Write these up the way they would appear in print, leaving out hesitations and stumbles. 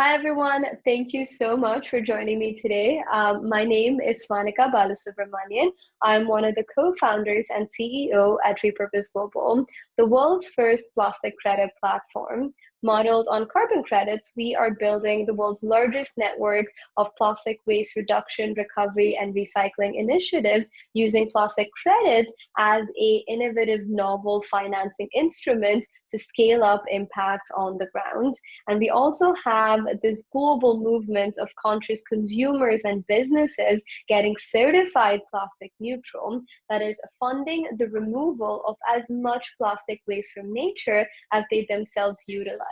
Hi, everyone. Thank you so much for joining me today. My name is Svanika Balasubramanian. I'm one of the co-founders and CEO at rePurpose Global, the world's first plastic credit platform. Modeled on carbon credits, we are building the world's largest network of plastic waste reduction, recovery, and recycling initiatives using plastic credits as a innovative novel financing instrument to scale up impact on the ground. And we also have this global movement of conscious consumers and businesses getting certified plastic neutral, that is funding the removal of as much plastic waste from nature as they themselves utilize.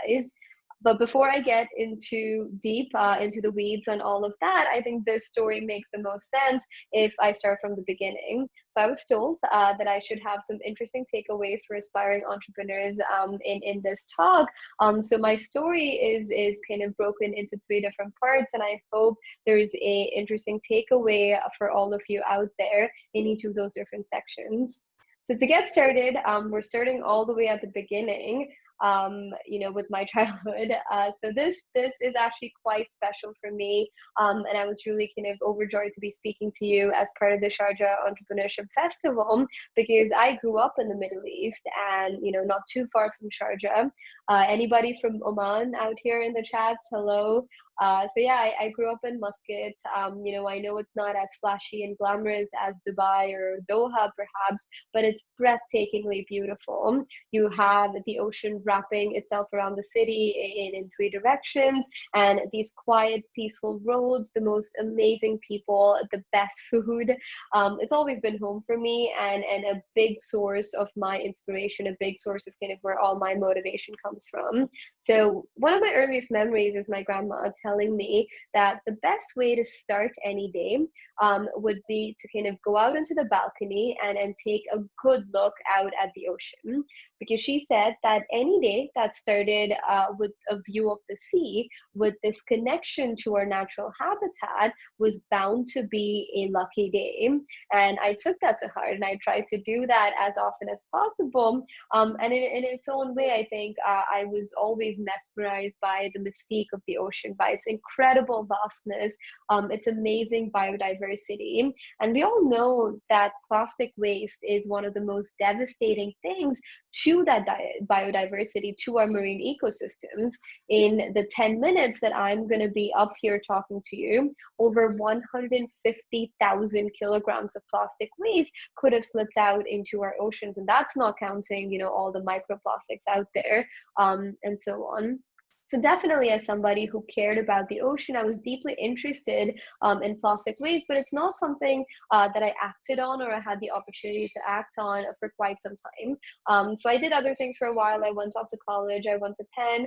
But before I get into deep into the weeds on all of that, I think this story makes the most sense if I start from the beginning. So I was told that I should have some interesting takeaways for aspiring entrepreneurs in this talk. So my story is kind of broken into three different parts, and I hope there's a interesting takeaway for all of you out there in each of those different sections. So to get started, we're starting all the way at the beginning, with my childhood. So this is actually quite special for me, and I was really kind of overjoyed to be speaking to you as part of the Sharjah Entrepreneurship Festival because I grew up in the Middle East and not too far from Sharjah. Anybody from Oman out here in the chats? Hello. So yeah, I grew up in Muscat. I know it's not as flashy and glamorous as Dubai or Doha, perhaps, but it's breathtakingly beautiful. You have the ocean wrapping itself around the city in three directions, and these quiet, peaceful roads, the most amazing people, the best food. It's always been home for me and a big source of my inspiration, a big source of kind of where all my motivation comes from. So one of my earliest memories is my grandma telling me that the best way to start any day would be to kind of go out into the balcony and take a good look out at the ocean. Because she said that any day that started with a view of the sea, with this connection to our natural habitat, was bound to be a lucky day. And I took that to heart and I tried to do that as often as possible. And in its own way, I think I was always mesmerized by the mystique of the ocean, by its incredible vastness, its amazing biodiversity. And we all know that plastic waste is one of the most devastating things to that biodiversity, to our marine ecosystems. In the 10 minutes that I'm going to be up here talking to you, over 150,000 kilograms of plastic waste could have slipped out into our oceans. And that's not counting, all the microplastics out there, and so on. So definitely, as somebody who cared about the ocean, I was deeply interested in plastic waste, but it's not something that I acted on or I had the opportunity to act on for quite some time. So I did other things for a while. I went off to college. I went to Penn,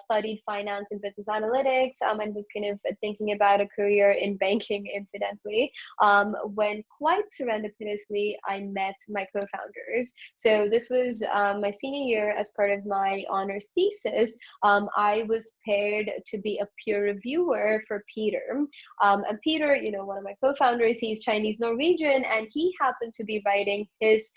studied finance and business analytics, and was kind of thinking about a career in banking, incidentally, when quite serendipitously I met my co-founders. So this was my senior year as part of my honors thesis. I was paired to be a peer reviewer for Peter. And Peter, one of my co-founders, he's Chinese Norwegian, and he happened to be writing his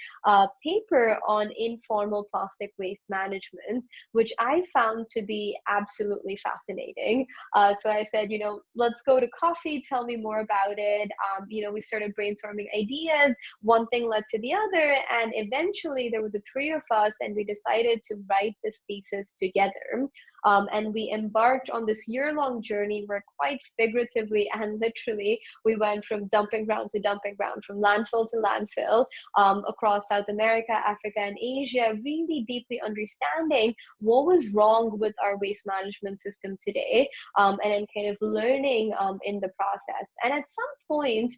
paper on informal plastic waste management, which I found to be absolutely fascinating. So I said, let's go to coffee, tell me more about it. We started brainstorming ideas. One thing led to the other, and eventually there were the three of us, and we decided to write this thesis together. And we embarked on this year-long journey where quite figuratively and literally we went from dumping ground to dumping ground, from landfill to landfill, across South America, Africa, and Asia, really deeply understanding what was wrong with our waste management system today, and then kind of learning in the process. And at some point,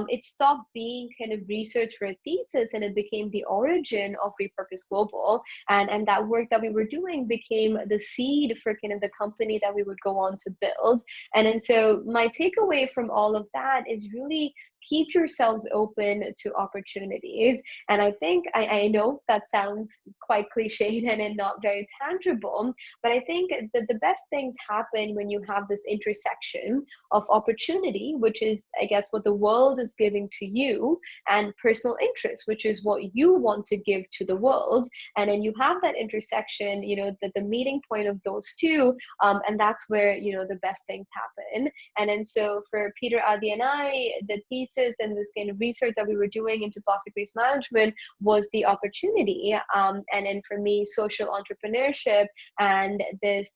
it stopped being kind of research for a thesis and it became the origin of rePurpose Global. And that work that we were doing became the seed for kind of the company that we would go on to build. And so my takeaway from all of that is really keep yourselves open to opportunities. And I think, I know that sounds quite cliched and not very tangible, but I think that the best things happen when you have this intersection of opportunity, which is, I guess, what the world is giving to you, and personal interest, which is what you want to give to the world. And then you have that intersection, the meeting point of those two, and that's where, the best things happen. And then so for Peter, Adi, and I, the thesis and this kind of research that we were doing into plastic waste management was the opportunity. And then for me, social entrepreneurship and this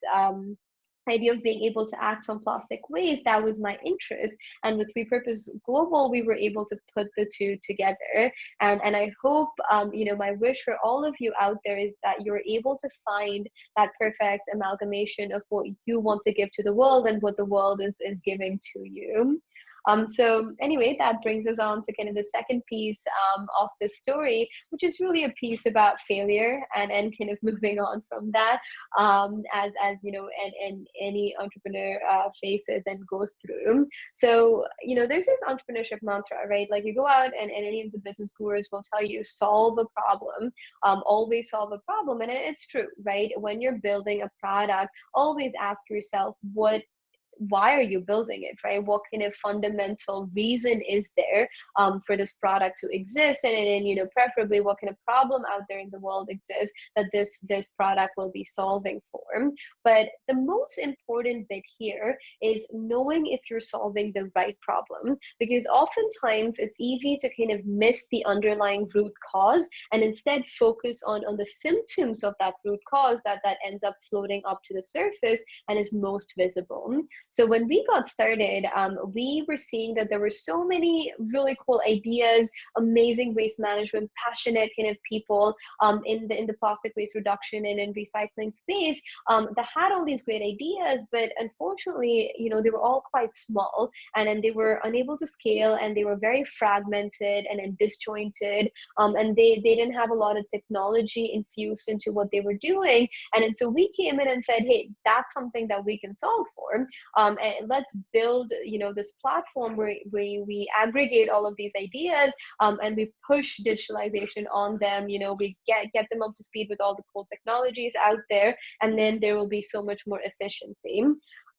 idea of being able to act on plastic waste, that was my interest. And with rePurpose Global, we were able to put the two together. And I hope, my wish for all of you out there is that you're able to find that perfect amalgamation of what you want to give to the world and what the world is giving to you. So anyway, that brings us on to kind of the second piece of the story, which is really a piece about failure and kind of moving on from that, as and any entrepreneur faces and goes through. So there's this entrepreneurship mantra, right? Like you go out and any of the business gurus will tell you solve a problem, always solve a problem, and it's true, right? When you're building a product, always ask yourself why are you building it, right? What kind of fundamental reason is there for this product to exist, and preferably what kind of problem out there in the world exists that this product will be solving for. But the most important bit here is knowing if you're solving the right problem, because oftentimes it's easy to kind of miss the underlying root cause and instead focus on the symptoms of that root cause that ends up floating up to the surface and is most visible. So when we got started, we were seeing that there were so many really cool ideas, amazing waste management, passionate kind of people in the plastic waste reduction and in recycling space that had all these great ideas, but unfortunately, they were all quite small, and they were unable to scale, and they were very fragmented and disjointed, and they didn't have a lot of technology infused into what they were doing. And so we came in and said, hey, that's something that we can solve for. And let's build, this platform where we aggregate all of these ideas, and we push digitalization on them. We get them up to speed with all the cool technologies out there, and then there will be so much more efficiency.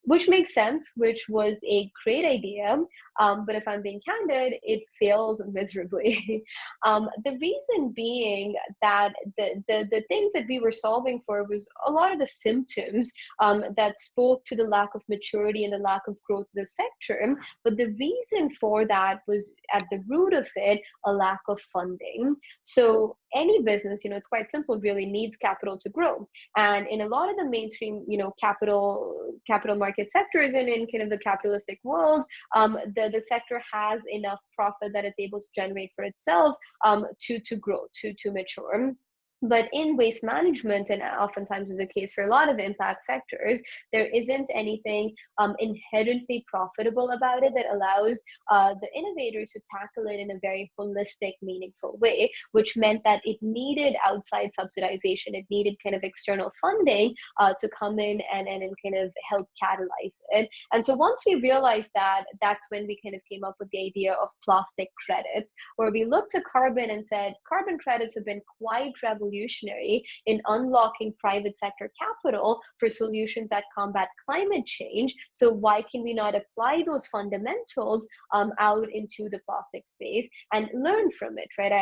Which makes sense, which was a great idea. But if I'm being candid, it failed miserably. The reason being that the things that we were solving for was a lot of the symptoms that spoke to the lack of maturity and the lack of growth of the sector. But the reason for that was at the root of it, a lack of funding. So any business, it's quite simple, really needs capital to grow. And in a lot of the mainstream, capital market sectors and in kind of the capitalistic world, the sector has enough profit that it's able to generate for itself to grow, to mature. But in waste management, and oftentimes is the case for a lot of impact sectors, there isn't anything inherently profitable about it that allows the innovators to tackle it in a very holistic, meaningful way, which meant that it needed outside subsidization. It needed kind of external funding to come in and kind of help catalyze it. And so once we realized that, that's when we kind of came up with the idea of plastic credits, where we looked at carbon and said, carbon credits have been quite revolutionary in unlocking private sector capital for solutions that combat climate change. So why can we not apply those fundamentals out into the plastic space and learn from it, right?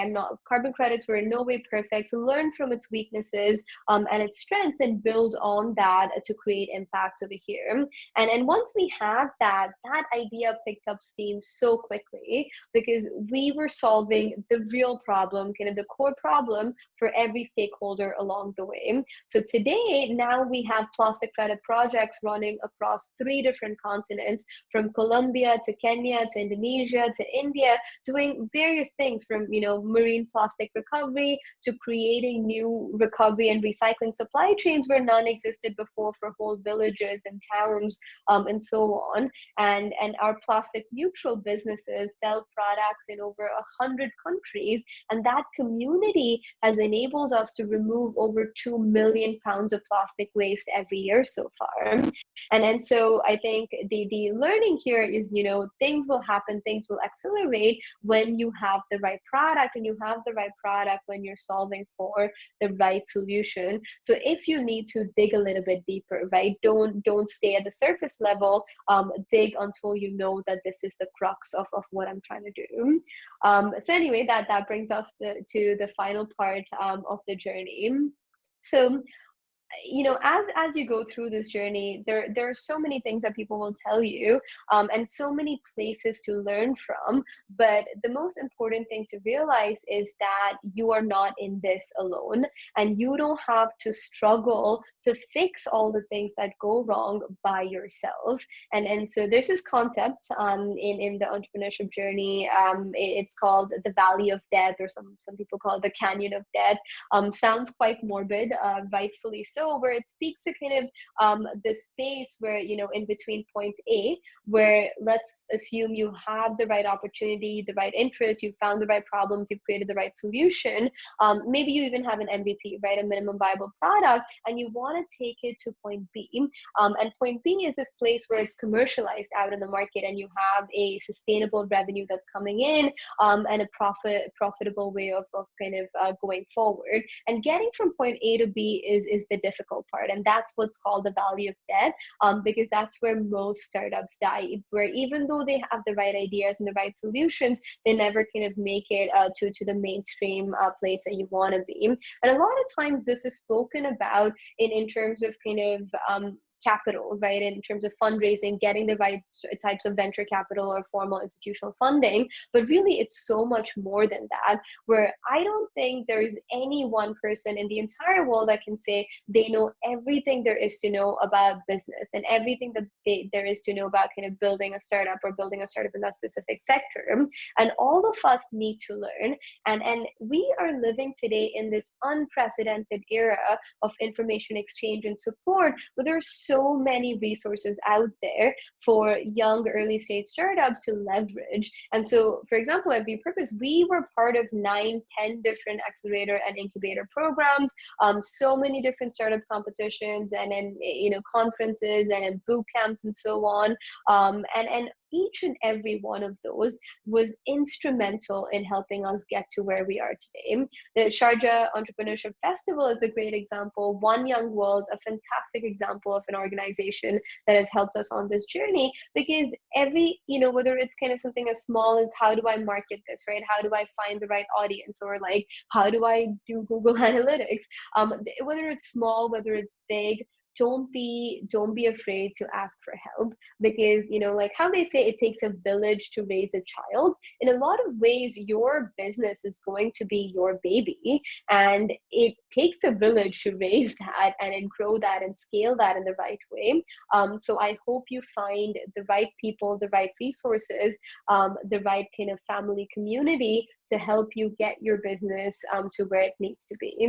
Carbon credits were in no way perfect, so learn from its weaknesses and its strengths and build on that to create impact over here. And once we had that idea picked up steam so quickly because we were solving the real problem, kind of the core problem for every stakeholder along the way. So today, now we have plastic credit projects running across 3 different continents, from Colombia to Kenya to Indonesia to India, doing various things from marine plastic recovery to creating new recovery and recycling supply chains where none existed before for whole villages and towns and so on. And our plastic neutral businesses sell products in over 100 countries, and that community has enabled enabled us to remove over 2 million pounds of plastic waste every year so far. And so I think the learning here is, things will happen, things will accelerate when you have the right product, and you have the right product when you're solving for the right solution. So if you need to dig a little bit deeper, right, don't stay at the surface level. Dig until you know that this is the crux of what I'm trying to do. So anyway, that brings us to the final part of the journey. So as you go through this journey, there are so many things that people will tell you, and so many places to learn from. But the most important thing to realize is that you are not in this alone, and you don't have to struggle to fix all the things that go wrong by yourself. And so there's this concept in the entrepreneurship journey. It's called the Valley of Death, or some people call it the Canyon of Death. Sounds quite morbid, rightfully so, where it speaks to kind of the space where, in between point A, where let's assume you have the right opportunity, the right interest, you've found the right problems, you've created the right solution. Maybe you even have an MVP, right, a minimum viable product, and you want to take it to point B. And point B is this place where it's commercialized out in the market, and you have a sustainable revenue that's coming in, and a profitable way of kind of going forward. And getting from point A to B is the difficult part, and that's what's called the Valley of Death, because that's where most startups die, where even though they have the right ideas and the right solutions, they never kind of make it to the mainstream place that you want to be. And a lot of times this is spoken about in terms of kind of capital, right, in terms of fundraising, getting the right types of venture capital or formal institutional funding. But really, it's so much more than that, where I don't think there's any one person in the entire world that can say they know everything there is to know about business and everything that there is to know about kind of building a startup or building a startup in that specific sector. And all of us need to learn. And we are living today in this unprecedented era of information exchange and support, but there's so many resources out there for young early stage startups to leverage. And so, for example, at rePurpose, we were part of 9-10 different accelerator and incubator programs, so many different startup competitions, and then conferences and boot camps and so on. And each and every one of those was instrumental in helping us get to where we are today. The Sharjah Entrepreneurship Festival is a great example. One Young World, a fantastic example of an organization that has helped us on this journey, because whether it's kind of something as small as how do I market this, right? How do I find the right audience? Or like, how do I do Google Analytics? Whether it's small, whether it's big, don't be afraid to ask for help, because like how they say it takes a village to raise a child. In a lot of ways, your business is going to be your baby, and it takes a village to raise that and grow that and scale that in the right way. So I hope you find the right people, the right resources, the right kind of family community to help you get your business to where it needs to be.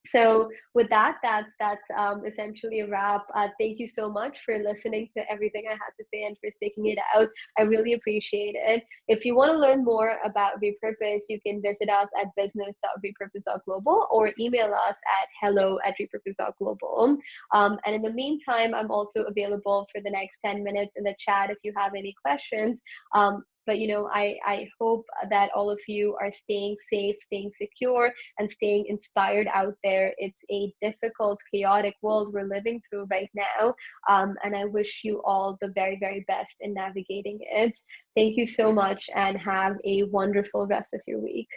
So with that's essentially a wrap. Thank you so much for listening to everything I had to say and for sticking it out. I really appreciate it. If you want to learn more about rePurpose, you can visit us at business.repurpose.global or email us at hello@repurpose.global. And in the meantime, I'm also available for the next 10 minutes in the chat if you have any questions. But I hope that all of you are staying safe, staying secure, and staying inspired out there. It's a difficult, chaotic world we're living through right now. And I wish you all the very, very best in navigating it. Thank you so much, and have a wonderful rest of your week.